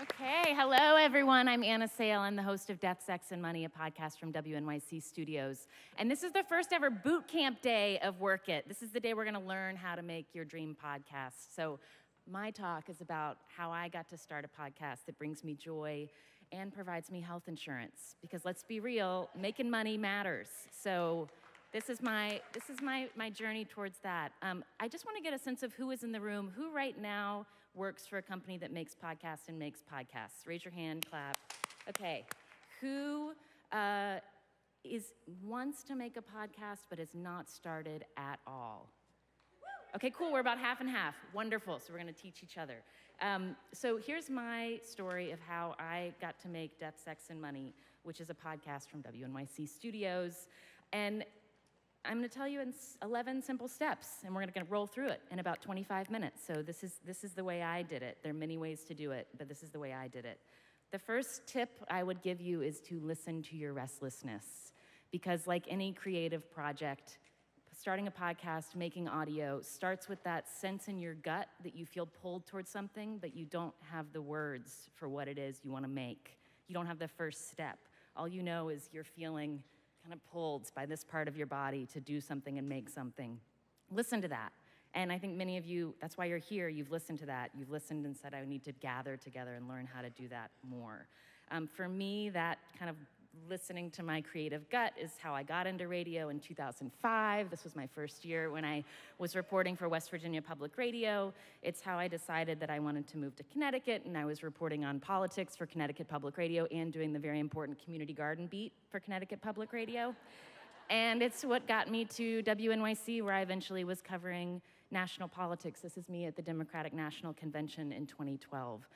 Okay, hello everyone. I'm Anna Sale. I'm the host of Death, Sex, and Money, a podcast from WNYC Studios. And this is the first ever Bootcamp day of Werk It. This is the day we're gonna learn how to make your dream podcast. So my talk is about how I got to start a podcast that brings me joy and provides me health insurance. Because let's be real, making money matters. So this is my journey towards that. I just want to get a sense of who is in the room, who right now works for a company that makes podcasts and makes podcasts. Raise your hand, clap. Okay, who wants to make a podcast but has not started at all? Okay, cool, we're about half and half. Wonderful, so we're gonna teach each other. So here's my story of how I got to make Death, Sex, and Money, which is a podcast from WNYC Studios. And I'm gonna tell you in 11 simple steps, and we're gonna roll through it in about 25 minutes. So this is the way I did it. There are many ways to do it, but this is the way I did it. The first tip I would give you is to listen to your restlessness. Because like any creative project, starting a podcast, making audio, starts with that sense in your gut that you feel pulled towards something, but you don't have the words for what it is you wanna make. You don't have the first step. All you know is you're feeling kind of pulled by this part of your body to do something and make something. Listen to that. And I think many of you, that's why you're here, you've listened to that. You've listened and said, I need to gather together and learn how to do that more. For me, that kind of listening to my creative gut is how I got into radio in 2005. This was my first year when I was reporting for West Virginia Public Radio. It's how I decided that I wanted to move to Connecticut, and I was reporting on politics for Connecticut Public Radio and doing the very important community garden beat for Connecticut Public Radio. And it's what got me to WNYC, where I eventually was covering national politics. This is me at the Democratic National Convention in 2012.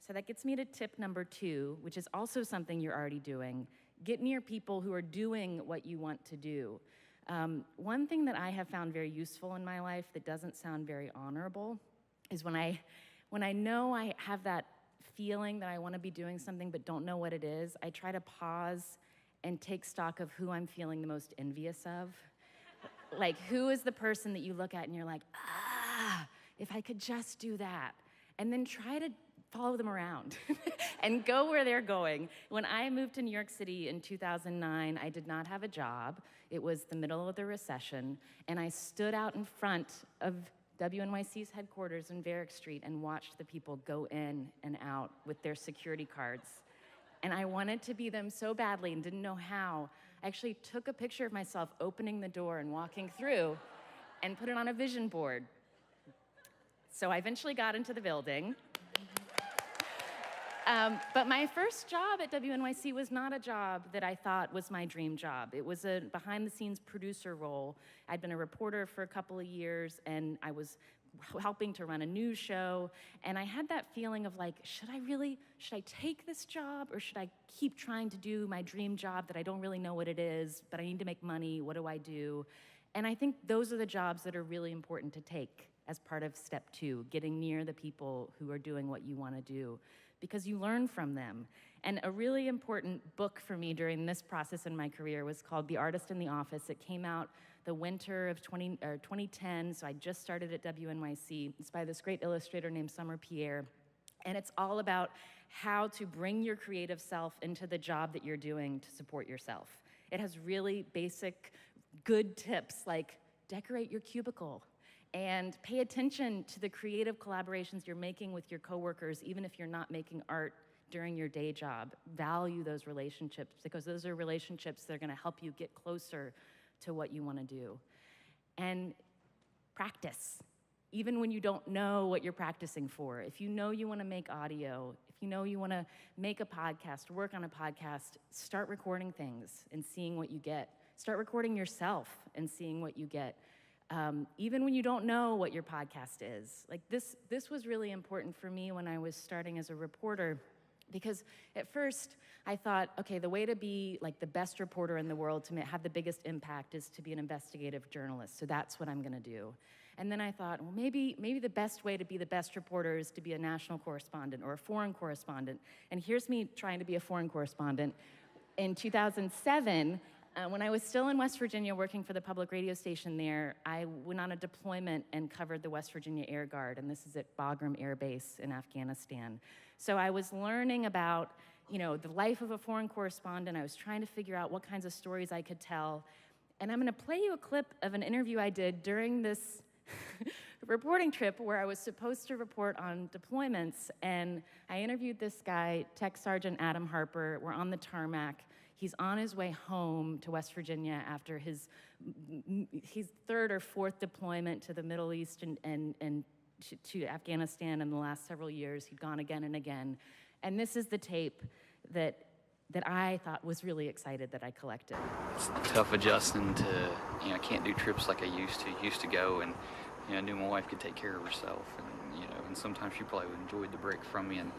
So that gets me to tip number 2, which is also something you're already doing. Get near people who are doing what you want to do. One thing that I have found very useful in my life that doesn't sound very honorable is when I know I have that feeling that I want to be doing something but don't know what it is, I try to pause and take stock of who I'm feeling the most envious of. Like, who is the person that you look at and you're like, if I could just do that. And then try to follow them around and go where they're going. When I moved to New York City in 2009, I did not have a job. It was the middle of the recession, and I stood out in front of WNYC's headquarters in Werk Street and watched the people go in and out with their security cards. And I wanted to be them so badly and didn't know how. I actually took a picture of myself opening the door and walking through and put it on a vision board. So I eventually got into the building. But my first job at WNYC was not a job that I thought was my dream job. It was a behind-the-scenes producer role. I'd been a reporter for a couple of years, and I was helping to run a news show, and I had that feeling of like, should I take this job, or should I keep trying to do my dream job that I don't really know what it is, but I need to make money, what do I do? And I think those are the jobs that are really important to take as part of step 2, getting near the people who are doing what you want to do, because you learn from them. And a really important book for me during this process in my career was called The Artist in the Office. It came out the winter of 2010, so I just started at WNYC. It's by this great illustrator named Summer Pierre. And it's all about how to bring your creative self into the job that you're doing to support yourself. It has really basic, good tips like decorate your cubicle, and pay attention to the creative collaborations you're making with your coworkers, even if you're not making art during your day job. Value those relationships, because those are relationships that are gonna help you get closer to what you wanna do. And practice, even when you don't know what you're practicing for. If you know you wanna make audio, if you know you wanna make a podcast, work on a podcast, start recording things and seeing what you get. Start recording yourself and seeing what you get. Even when you don't know what your podcast is. Like this was really important for me when I was starting as a reporter, because at first I thought, okay, the way to be like the best reporter in the world, to have the biggest impact, is to be an investigative journalist. So that's what I'm gonna do. And then I thought, well, maybe the best way to be the best reporter is to be a national correspondent or a foreign correspondent. And here's me trying to be a foreign correspondent. In 2007, When I was still in West Virginia working for the public radio station there, I went on a deployment and covered the West Virginia Air Guard, and this is at Bagram Air Base in Afghanistan. So I was learning about, the life of a foreign correspondent. I was trying to figure out what kinds of stories I could tell. And I'm gonna play you a clip of an interview I did during this reporting trip where I was supposed to report on deployments, and I interviewed this guy, Tech Sergeant Adam Harper. We're on the tarmac. He's on his way home to West Virginia after his third or fourth deployment to the Middle East and to Afghanistan in the last several years. He'd gone again and again. And this is the tape that I thought was really excited that I collected. It's tough adjusting to, I can't do trips like I used to go, and, I knew my wife could take care of herself, and sometimes she probably enjoyed the break from me, and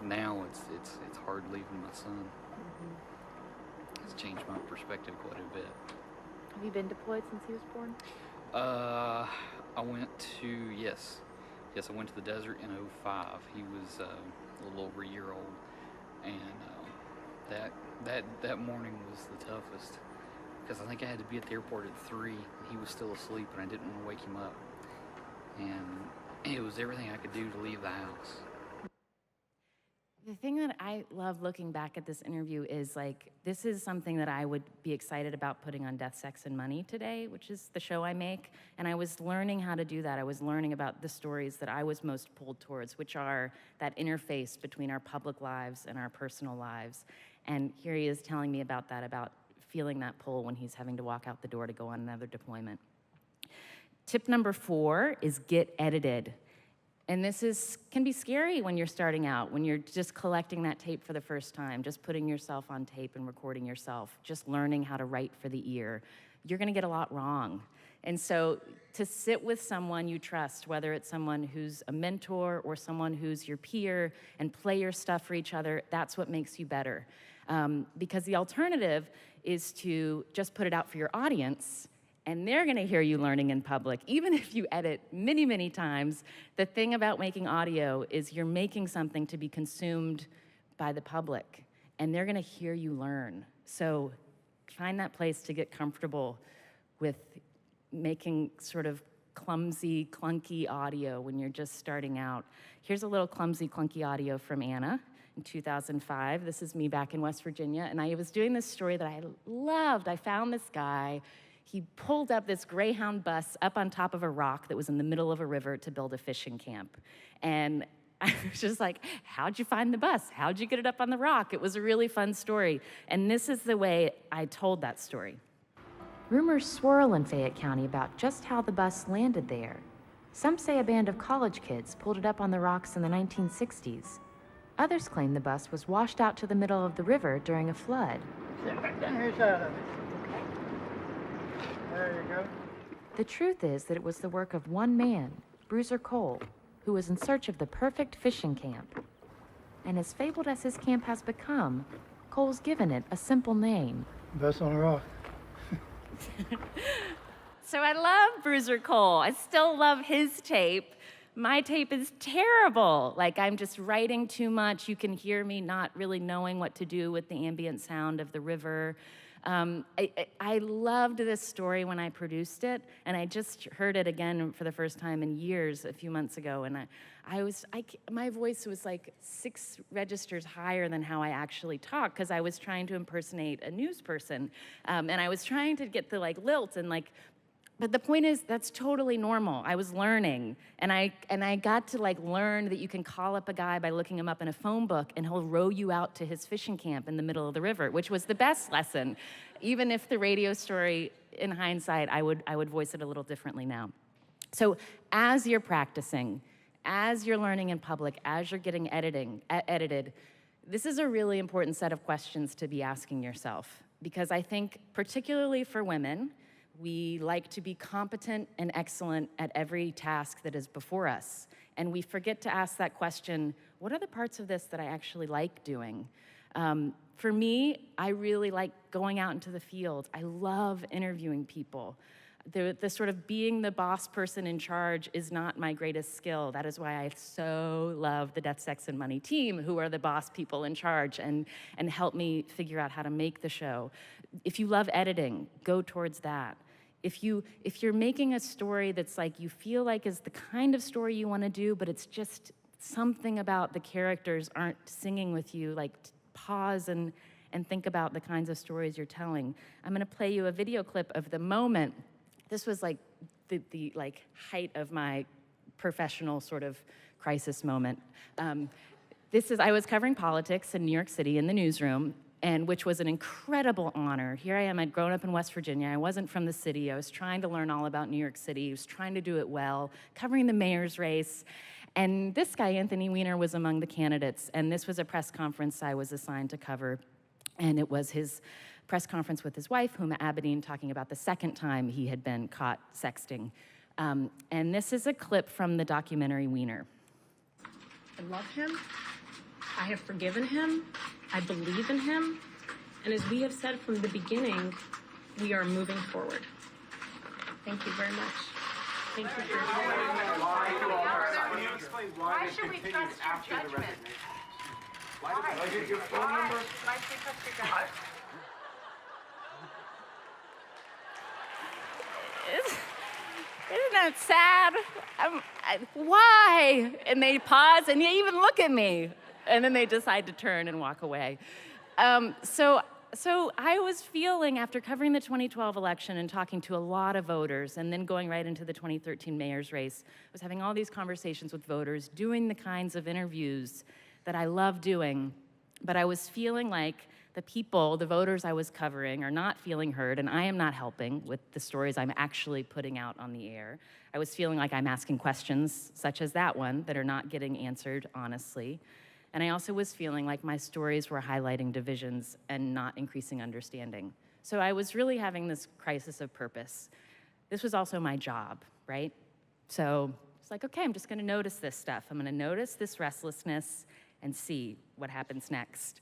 now it's hard leaving my son. Mm-hmm. It's changed my perspective quite a bit. Have you been deployed since he was born? I went to, I went to the desert in 2005. He was a little over a year old, and that morning was the toughest, because I think I had to be at the airport at 3, and he was still asleep, and I didn't want to wake him up, and it was everything I could do to leave the house. The thing that I love looking back at this interview is, this is something that I would be excited about putting on Death, Sex, and Money today, which is the show I make. And I was learning how to do that. I was learning about the stories that I was most pulled towards, which are that interface between our public lives and our personal lives. And here he is telling me about that, about feeling that pull when he's having to walk out the door to go on another deployment. Tip number 4 is get edited. And this can be scary when you're starting out, when you're just collecting that tape for the first time, just putting yourself on tape and recording yourself, just learning how to write for the ear. You're gonna get a lot wrong. And so to sit with someone you trust, whether it's someone who's a mentor or someone who's your peer, and play your stuff for each other, that's what makes you better. Because the alternative is to just put it out for your audience, and they're gonna hear you learning in public. Even if you edit many, many times, the thing about making audio is you're making something to be consumed by the public, and they're gonna hear you learn. So find that place to get comfortable with making sort of clumsy, clunky audio when you're just starting out. Here's a little clumsy, clunky audio from Anna in 2005. This is me back in West Virginia, and I was doing this story that I loved. I found this guy. He pulled up this Greyhound bus up on top of a rock that was in the middle of a river to build a fishing camp. And I was just like, how'd you find the bus? How'd you get it up on the rock? It was a really fun story. And this is the way I told that story. Rumors swirl in Fayette County about just how the bus landed there. Some say a band of college kids pulled it up on the rocks in the 1960s. Others claim the bus was washed out to the middle of the river during a flood. Here's out of it. There you go. The truth is that it was the work of one man, Bruiser Cole, who was in search of the perfect fishing camp. And as fabled as his camp has become, Cole's given it a simple name. Bus on a rock. So I love Bruiser Cole. I still love his tape. My tape is terrible. I'm just writing too much. You can hear me not really knowing what to do with the ambient sound of the river. I loved this story when I produced it, and I just heard it again for the first time in years a few months ago, and my voice was 6 registers higher than how I actually talk, because I was trying to impersonate a news person, and I was trying to get the lilt and but the point is, that's totally normal. I was learning, and I got to learn that you can call up a guy by looking him up in a phone book, and he'll row you out to his fishing camp in the middle of the river, which was the best lesson. Even if the radio story, in hindsight, I would voice it a little differently now. So as you're practicing, as you're learning in public, as you're getting edited, this is a really important set of questions to be asking yourself, because I think, particularly for women, we like to be competent and excellent at every task that is before us. And we forget to ask that question, what are the parts of this that I actually like doing? For me, I really like going out into the field. I love interviewing people. The sort of being the boss person in charge is not my greatest skill. That is why I so love the Death, Sex, and Money team, who are the boss people in charge and help me figure out how to make the show. If you love editing, go towards that. If you're making a story that's like you feel like is the kind of story you want to do, but it's just something about the characters aren't singing with you, like pause and think about the kinds of stories you're telling. I'm going to play you a video clip of the moment. This was like the like height of my professional sort of crisis moment. I was covering politics in New York City in the newsroom, and which was an incredible honor. Here I am, I'd grown up in West Virginia. I wasn't from the city. I was trying to learn all about New York City. I was trying to do it well, covering the mayor's race. And this guy, Anthony Weiner, was among the candidates, and this was a press conference I was assigned to cover. And it was his press conference with his wife, Huma Abedin, talking about the second time he had been caught sexting. And this is a clip from the documentary Weiner. I love him. I have forgiven him. I believe in him. And as we have said from the beginning, we are moving forward. Thank you very much. Thank you for your time. Can you explain why should we trust your judgment? Why did I get your phone number? Why should we trust your judgment? Isn't that sad? Why? And they pause and they even look at me. And then they decide to turn and walk away. So I was feeling, after covering the 2012 election and talking to a lot of voters, and then going right into the 2013 mayor's race, I was having all these conversations with voters, doing the kinds of interviews that I love doing, but I was feeling like the people, the voters I was covering, are not feeling heard, and I am not helping with the stories I'm actually putting out on the air. I was feeling like I'm asking questions, such as that one, that are not getting answered honestly. And I also was feeling like my stories were highlighting divisions and not increasing understanding. So I was really having this crisis of purpose. This was also my job, right? So it's like, okay, I'm just gonna notice this stuff. I'm gonna notice this restlessness and see what happens next.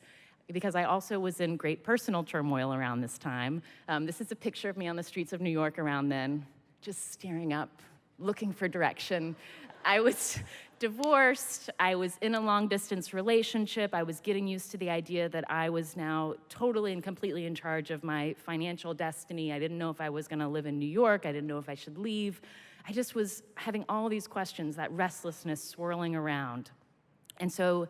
Because I also was in great personal turmoil around this time. This is a picture of me on the streets of New York around then, just staring up, looking for direction. I was divorced, I was in a long-distance relationship, I was getting used to the idea that I was now totally and completely in charge of my financial destiny. I didn't know if I was gonna live in New York, I didn't know if I should leave. I just was having all these questions, that restlessness swirling around. And so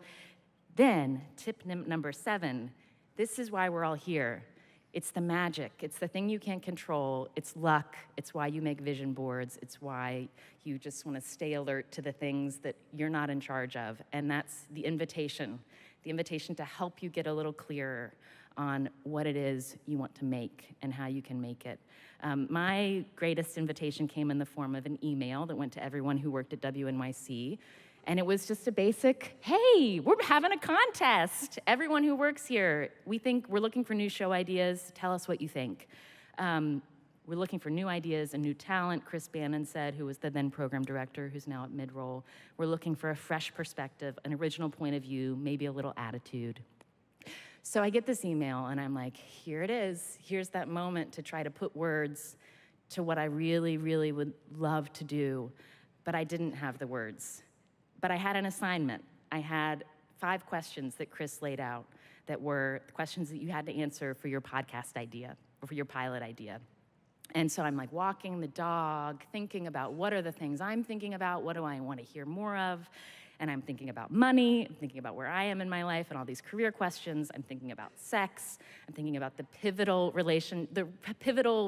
then, tip number 7, this is why we're all here. It's the magic, it's the thing you can't control, it's luck, it's why you make vision boards, it's why you just wanna stay alert to the things that you're not in charge of, and that's the invitation to help you get a little clearer on what it is you want to make and how you can make it. My greatest invitation came in the form of an email that went to everyone who worked at WNYC. And it was just a basic, hey, we're having a contest. Everyone who works here, we're looking for new show ideas. Tell us what you think. We're looking for new ideas and new talent, Chris Bannon said, who was the then program director, who's now at mid-roll. We're looking for a fresh perspective, an original point of view, maybe a little attitude. So I get this email, and I'm like, here it is. Here's that moment to try to put words to what I really, really would love to do, but I didn't have the words. But I had an assignment. I had 5 questions that Chris laid out that were questions that you had to answer for your podcast idea or for your pilot idea. And so I'm like walking the dog, thinking about what are the things I'm thinking about, what do I want to hear more of? And I'm thinking about money, I'm thinking about where I am in my life and all these career questions. I'm thinking about sex. I'm thinking about the pivotal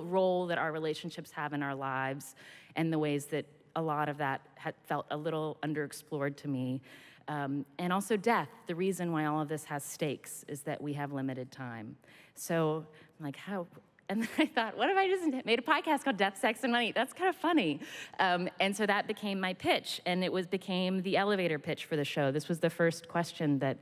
role that our relationships have in our lives and the ways that a lot of that had felt a little underexplored to me. And also death. The reason why all of this has stakes is that we have limited time. So I'm like, how? And then I thought, what if I just made a podcast called Death, Sex, and Money? That's kind of funny. And so that became my pitch, and it became the elevator pitch for the show. This was the first question that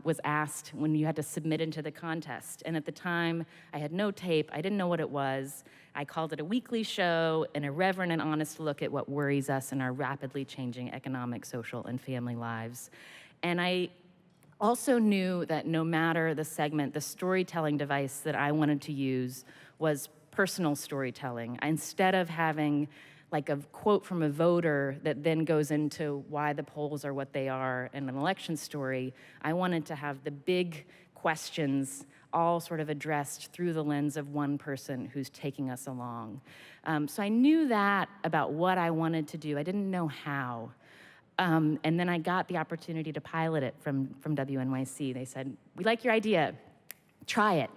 was asked when you had to submit into the contest. And at the time, I had no tape. I didn't know what it was. I called it a weekly show, an irreverent and honest look at what worries us in our rapidly changing economic, social, and family lives. And I also knew that no matter the segment, the storytelling device that I wanted to use was personal storytelling. Instead of having like a quote from a voter that then goes into why the polls are what they are in an election story, I wanted to have the big questions all sort of addressed through the lens of one person who's taking us along. So I knew that about what I wanted to do. I didn't know how. And then I got the opportunity to pilot it from WNYC. They said, "We like your idea, try it."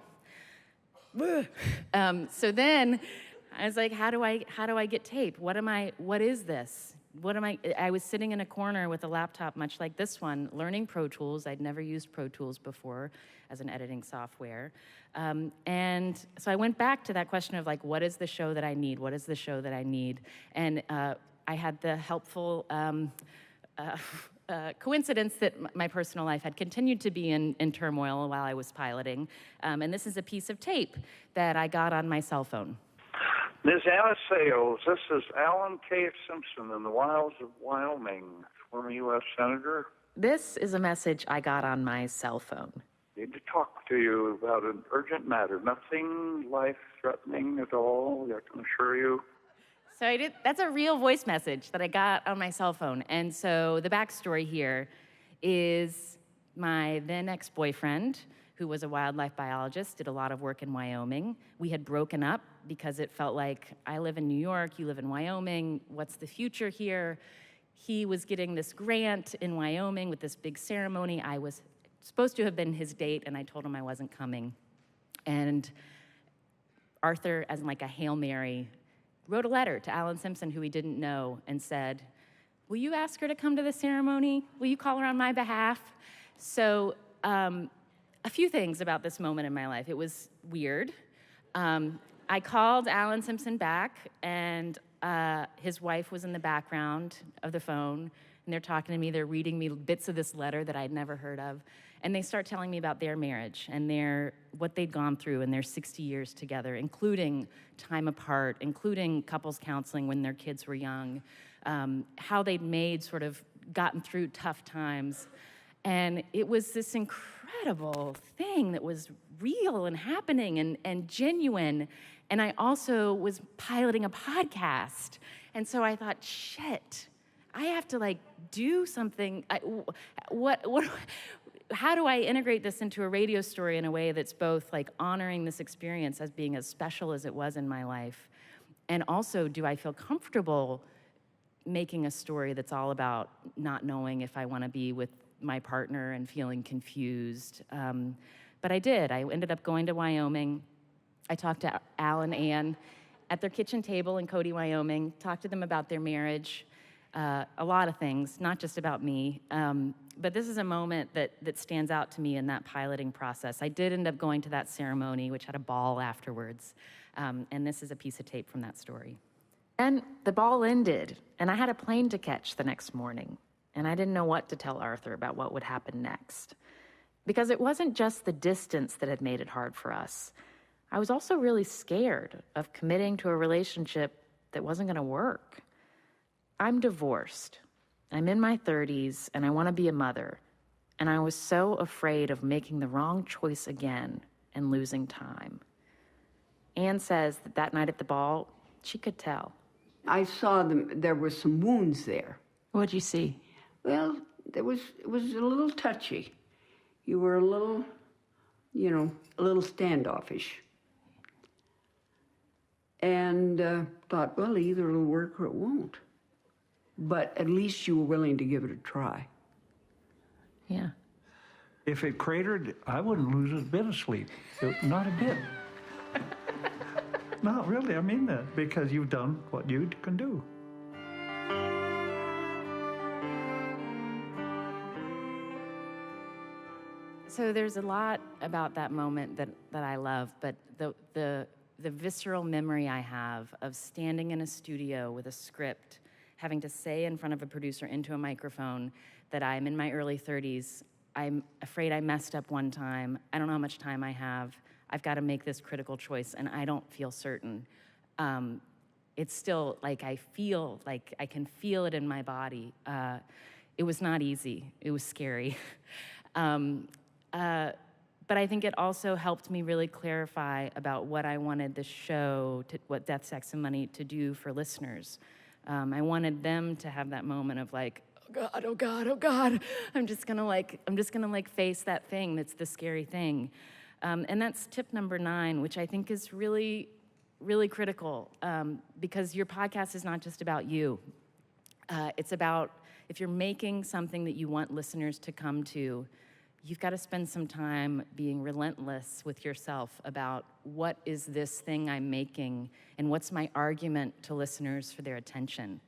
So then I was like, how do I get tape? What is this? I was sitting in a corner with a laptop much like this one, learning Pro Tools. I'd never used Pro Tools before as an editing software. And so I went back to that question of like, what is the show that I need? What is the show that I need? And I had the helpful coincidence that my personal life had continued to be in turmoil while I was piloting. And this is a piece of tape that I got on my cell phone. Ms. Alice Sales, this is Alan K. Simpson in the wilds of Wyoming, former U.S. Senator. This is a message I got on my cell phone. Need to talk to you about an urgent matter. Nothing life-threatening at all, I can assure you. So that's a real voice message that I got on my cell phone. And so the backstory here is my then ex-boyfriend, who was a wildlife biologist, did a lot of work in Wyoming. We had broken up because it felt like, I live in New York, you live in Wyoming, what's the future here? He was getting this grant in Wyoming with this big ceremony. I was supposed to have been his date, and I told him I wasn't coming. And Arthur, as like a Hail Mary, wrote a letter to Alan Simpson, who he didn't know, and said, "Will you ask her to come to the ceremony? Will you call her on my behalf?" So, a few things about this moment in my life. It was weird. I called Alan Simpson back, and his wife was in the background of the phone, and they're talking to me. They're reading me bits of this letter that I'd never heard of, and they start telling me about their marriage and what they'd gone through in their 60 years together, including time apart, including couples counseling when their kids were young, how they'd gotten through tough times. And it was this incredible thing that was real and happening and genuine. And I also was piloting a podcast. And so I thought, shit, I have to do something. How do I integrate this into a radio story in a way that's both honoring this experience as being as special as it was in my life? And also, do I feel comfortable making a story that's all about not knowing if I want to be with my partner and feeling confused? But I did. I ended up going to Wyoming. I talked to Al and Ann at their kitchen table in Cody, Wyoming, talked to them about their marriage, a lot of things, not just about me. But this is a moment that stands out to me in that piloting process. I did end up going to that ceremony, which had a ball afterwards. And this is a piece of tape from that story. And the ball ended, and I had a plane to catch the next morning. And I didn't know what to tell Arthur about what would happen next. Because it wasn't just the distance that had made it hard for us. I was also really scared of committing to a relationship that wasn't going to work. I'm divorced. I'm in my 30s, and I want to be a mother. And I was so afraid of making the wrong choice again and losing time. Anne says that night at the ball, she could tell. I saw there were some wounds there. What'd you see? Well, it was a little touchy. You were a little standoffish. And thought, well, either it'll work or it won't. But at least you were willing to give it a try. Yeah. If it cratered, I wouldn't lose a bit of sleep. Not a bit. Not really, I mean that, because you've done what you can do. So there's a lot about that moment that I love, but the visceral memory I have of standing in a studio with a script, having to say in front of a producer into a microphone that I'm in my early 30s, I'm afraid I messed up one time, I don't know how much time I have, I've got to make this critical choice, and I don't feel certain. It's still I feel I can feel it in my body. It was not easy, it was scary. But I think it also helped me really clarify about what I wanted the show, what Death, Sex, and Money to do for listeners. I wanted them to have that moment of like, oh God, oh God, oh God. I'm just gonna face that thing that's the scary thing. And that's tip number 9, which I think is really, really critical, because your podcast is not just about you. It's about, if you're making something that you want listeners to come to, you've got to spend some time being relentless with yourself about what is this thing I'm making and what's my argument to listeners for their attention.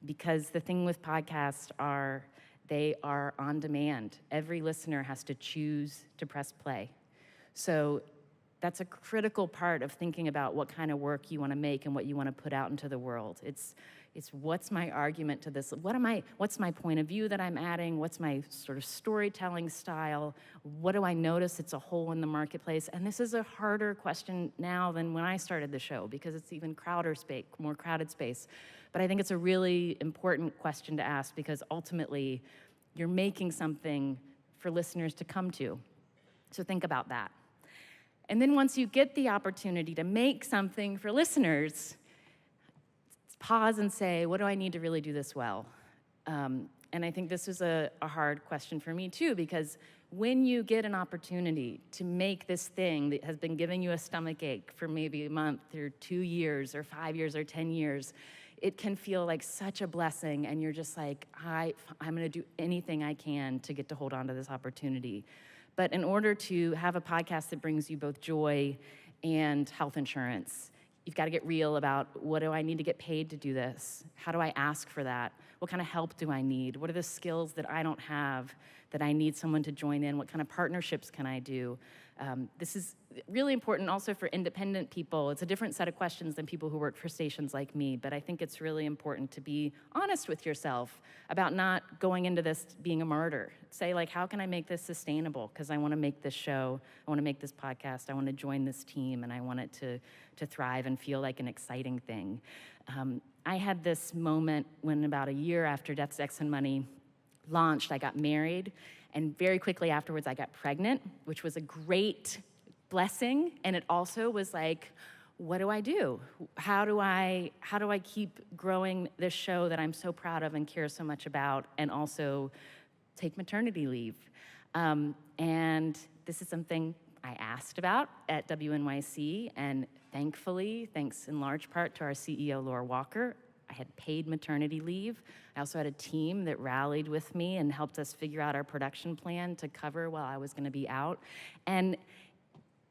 Because the thing with podcasts they are on demand. Every listener has to choose to press play. So that's a critical part of thinking about what kind of work you want to make and what you want to put out into the world. It's what's my argument to this? What's my point of view that I'm adding? What's my sort of storytelling style? What do I notice it's a hole in the marketplace? And this is a harder question now than when I started the show, because it's even more crowded space. But I think it's a really important question to ask, because ultimately you're making something for listeners to come to. So think about that. And then once you get the opportunity to make something for listeners, pause and say, what do I need to really do this well? And I think this was a hard question for me too, because when you get an opportunity to make this thing that has been giving you a stomach ache for maybe a month or 2 years or 5 years or 10 years, it can feel like such a blessing, and you're just like, I'm gonna do anything I can to get to hold on to this opportunity. But in order to have a podcast that brings you both joy and health insurance, you've got to get real about, what do I need to get paid to do this? How do I ask for that? What kind of help do I need? What are the skills that I don't have that I need someone to join in? What kind of partnerships can I do? This is really important also for independent people. It's a different set of questions than people who work for stations like me, but I think it's really important to be honest with yourself about not going into this being a martyr. Say, like, how can I make this sustainable? Because I want to make this show, I want to make this podcast, I want to join this team, and I want it to thrive and feel like an exciting thing. I had this moment when, about a year after Death, Sex, and Money launched, I got married, and very quickly afterwards I got pregnant, which was a great blessing. And it also was like, what do I do? How do I keep growing this show that I'm so proud of and care so much about, and also take maternity leave? And this is something I asked about at WNYC, and thankfully, thanks in large part to our CEO, Laura Walker, I had paid maternity leave. I also had a team that rallied with me and helped us figure out our production plan to cover while I was gonna be out. And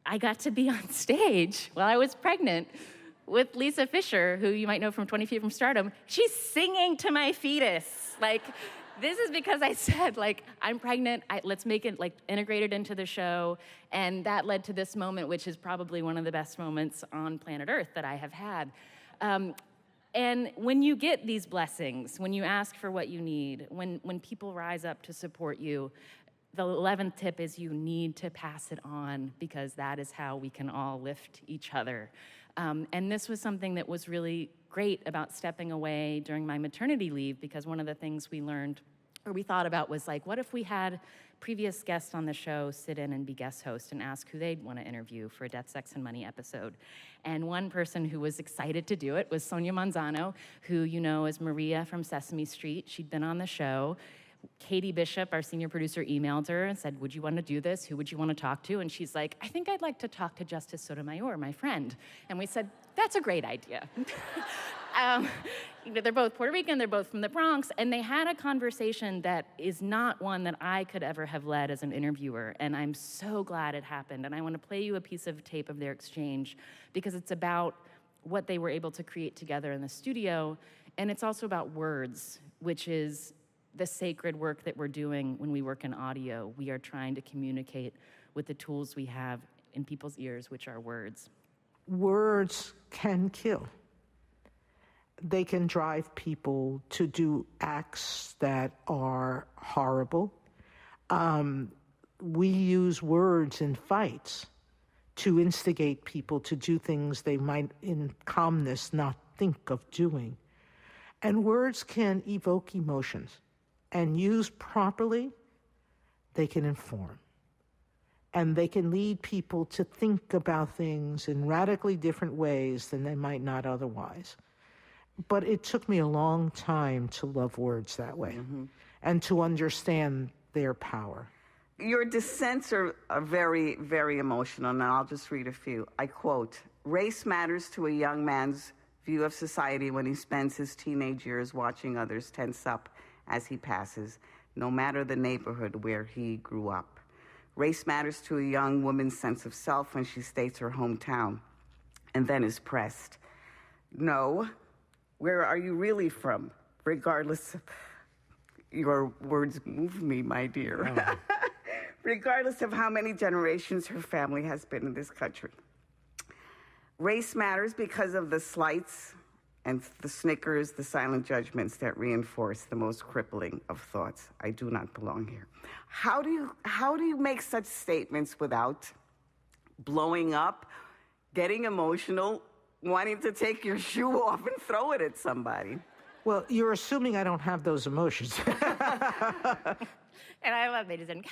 I got to be on stage while I was pregnant with Lisa Fisher, who you might know from 20 Feet from Stardom. She's singing to my fetus. Like, this is because I said, like, I'm pregnant, let's make it like integrated into the show. And that led to this moment, which is probably one of the best moments on planet Earth that I have had. And when you get these blessings, when you ask for what you need, when people rise up to support you, the 11th tip is you need to pass it on, because that is how we can all lift each other. And this was something that was really great about stepping away during my maternity leave, because one of the things we learned, or we thought about, was like, what if we had previous guests on the show sit in and be guest host and ask who they'd want to interview for a Death, Sex, and Money episode? And one person who was excited to do it was Sonia Manzano, who you know as Maria from Sesame Street. She'd been on the show. Katie Bishop, our senior producer, emailed her and said, would you want to do this? Who would you want to talk to? And she's like, I think I'd like to talk to Justice Sotomayor, my friend. And we said, that's a great idea. They're both Puerto Rican, they're both from the Bronx, and they had a conversation that is not one that I could ever have led as an interviewer, and I'm so glad it happened. And I want to play you a piece of tape of their exchange, because it's about what they were able to create together in the studio, and it's also about words, which is the sacred work that we're doing when we work in audio. We are trying to communicate with the tools we have in people's ears, which are words. Words can kill. They can drive people to do acts that are horrible. We use words in fights to instigate people to do things they might, in calmness, not think of doing. And words can evoke emotions, and used properly, they can inform. And they can lead people to think about things in radically different ways than they might not otherwise. But it took me a long time to love words that way and to understand their power. Your dissents are very, very emotional, and I'll just read a few. I quote, "Race matters to a young man's view of society when he spends his teenage years watching others tense up as he passes, no matter the neighborhood where he grew up. Race matters to a young woman's sense of self when she states her hometown and then is pressed. No, where are you really from? Regardless of, your words move me, my dear. Oh. Regardless of how many generations her family has been in this country. Race matters because of the slights and the snickers, the silent judgments that reinforce the most crippling of thoughts. I do not belong here." How do you make such statements without blowing up, getting emotional, wanting to take your shoe off and throw it at somebody? Well, you're assuming I don't have those emotions. And I love they just end,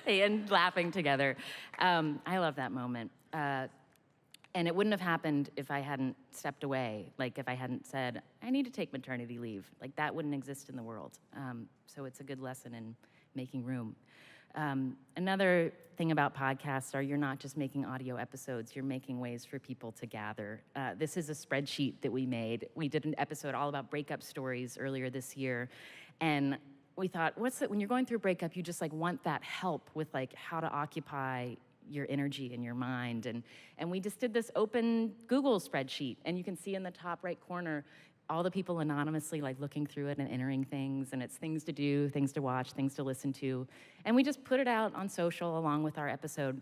they end laughing together. I love that moment. And it wouldn't have happened if I hadn't stepped away, like if I hadn't said, I need to take maternity leave. Like that wouldn't exist in the world. So it's a good lesson in making room. Another thing about podcasts are you're not just making audio episodes, you're making ways for people to gather. This is a spreadsheet that we made. We did an episode all about breakup stories earlier this year. And we thought, what's it, when you're going through a breakup, you just like want that help with like how to occupy your energy and your mind. And we just did this open Google spreadsheet, and you can see in the top right corner all the people anonymously like looking through it and entering things, and it's things to do, things to watch, things to listen to. And we just put it out on social along with our episode.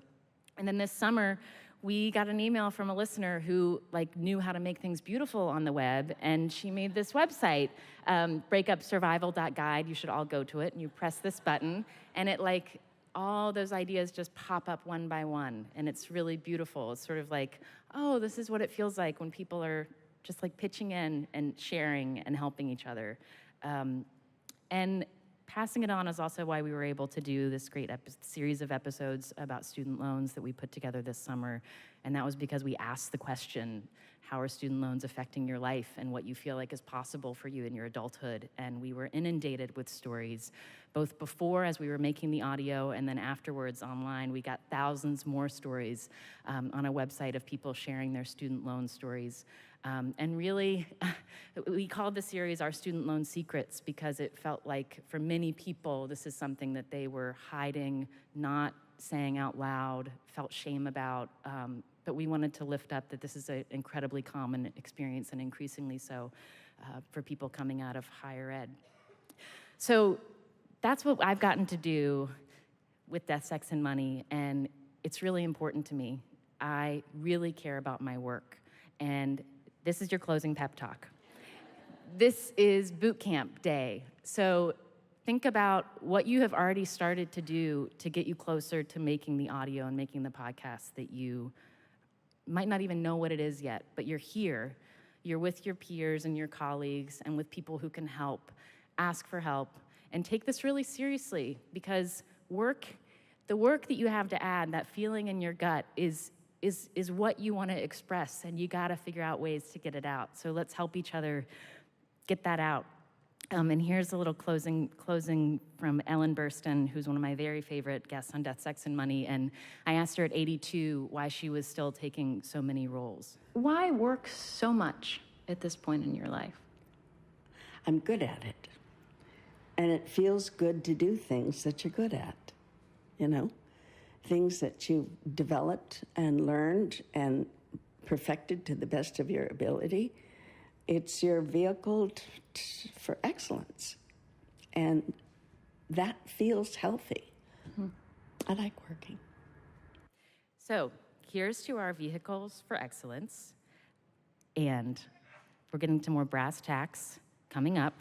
And then this summer, we got an email from a listener who like knew how to make things beautiful on the web, and she made this website, breakupsurvival.guide. You should all go to it, and you press this button, and it like all those ideas just pop up one by one, and it's really beautiful. It's sort of like, oh, this is what it feels like when people are just like pitching in and sharing and helping each other. And passing it on is also why we were able to do this great series of episodes about student loans that we put together this summer. And that was because we asked the question, how are student loans affecting your life and what you feel like is possible for you in your adulthood? And we were inundated with stories, both before as we were making the audio and then afterwards online. We got thousands more stories on a website of people sharing their student loan stories. And really, we called the series Our Student Loan Secrets because it felt like for many people, this is something that they were hiding, not saying out loud, felt shame about. But we wanted to lift up that this is an incredibly common experience and increasingly so for people coming out of higher ed. So that's what I've gotten to do with Death, Sex, and Money, and it's really important to me. I really care about my work, and this is your closing pep talk. This is Bootcamp Day, so think about what you have already started to do to get you closer to making the audio and making the podcast that you might not even know what it is yet, but you're here. You're with your peers and your colleagues and with people who can help. Ask for help and take this really seriously, because the work that you have to add, that feeling in your gut is what you want to express, and you got to figure out ways to get it out. So let's help each other get that out. And here's a little closing from Ellen Burstyn, who's one of my very favorite guests on Death, Sex, and Money. And I asked her at 82 why she was still taking so many roles. Why work so much at this point in your life? I'm good at it. And it feels good to do things that you're good at, you know? Things that you've developed and learned and perfected to the best of your ability. It's your vehicle for excellence. And that feels healthy. Mm-hmm. I like working. So here's to our vehicles for excellence. And we're getting to more brass tacks coming up.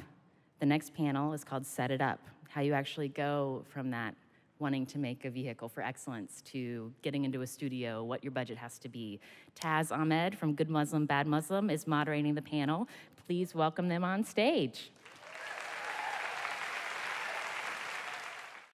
The next panel is called Set It Up, how you actually go from that wanting to make a vehicle for excellence to getting into a studio, what your budget has to be. Taz Ahmed from Good Muslim, Bad Muslim is moderating the panel. Please welcome them on stage.